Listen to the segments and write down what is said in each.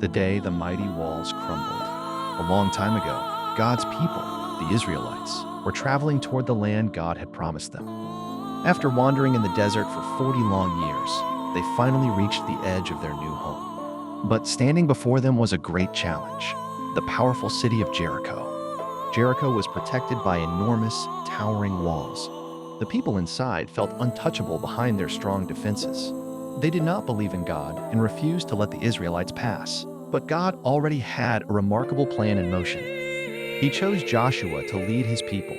The day the mighty walls crumbled. A long time ago, God's people, the Israelites, were traveling toward the land God had promised them. After wandering in the desert for 40 long years, they finally reached the edge of their new home. But standing before them was a great challenge: the powerful city of Jericho. Jericho was protected by enormous, towering walls. The people inside felt untouchable behind their strong defenses. They did not believe in God and refused to let the Israelites pass. But God already had a remarkable plan in motion. He chose Joshua to lead his people.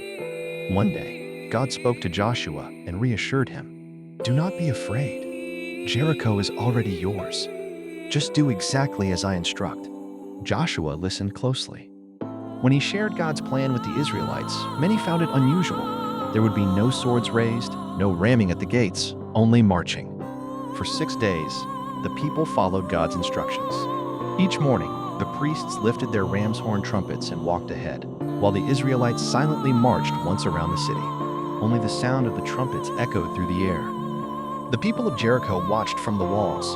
One day, God spoke to Joshua and reassured him, "Do not be afraid. Jericho is already yours. Just do exactly as I instruct." Joshua listened closely. When he shared God's plan with the Israelites, many found it unusual. There would be no swords raised, no ramming at the gates, only marching. For 6 days, the people followed God's instructions. Each morning, the priests lifted their ram's horn trumpets and walked ahead, while the Israelites silently marched once around the city. Only the sound of the trumpets echoed through the air. The people of Jericho watched from the walls.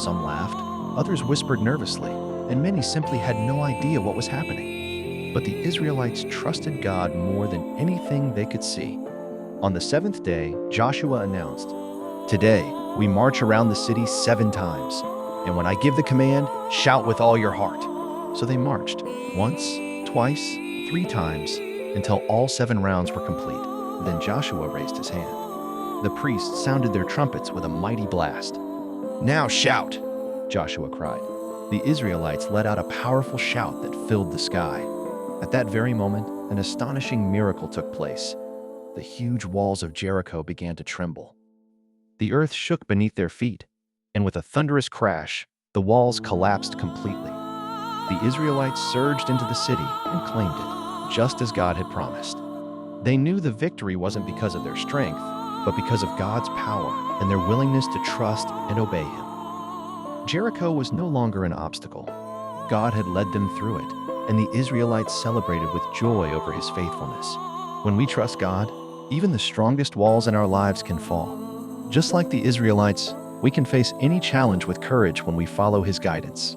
Some laughed, others whispered nervously, and many simply had no idea what was happening. But the Israelites trusted God more than anything they could see. On the 7th day, Joshua announced, "Today, we march around the city 7 times. And when I give the command, shout with all your heart." So they marched, once, twice, 3 times, until all 7 rounds were complete. Then Joshua raised his hand. The priests sounded their trumpets with a mighty blast. "Now shout!" Joshua cried. The Israelites let out a powerful shout that filled the sky. At that very moment, an astonishing miracle took place. The huge walls of Jericho began to tremble. The earth shook beneath their feet, and with a thunderous crash, the walls collapsed completely. The Israelites surged into the city and claimed it, just as God had promised. They knew the victory wasn't because of their strength, but because of God's power and their willingness to trust and obey Him. Jericho was no longer an obstacle. God had led them through it, and the Israelites celebrated with joy over His faithfulness. When we trust God, even the strongest walls in our lives can fall. Just like the Israelites, we can face any challenge with courage when we follow His guidance.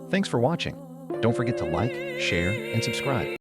Thanks for watching. Don't forget to like, share, and subscribe.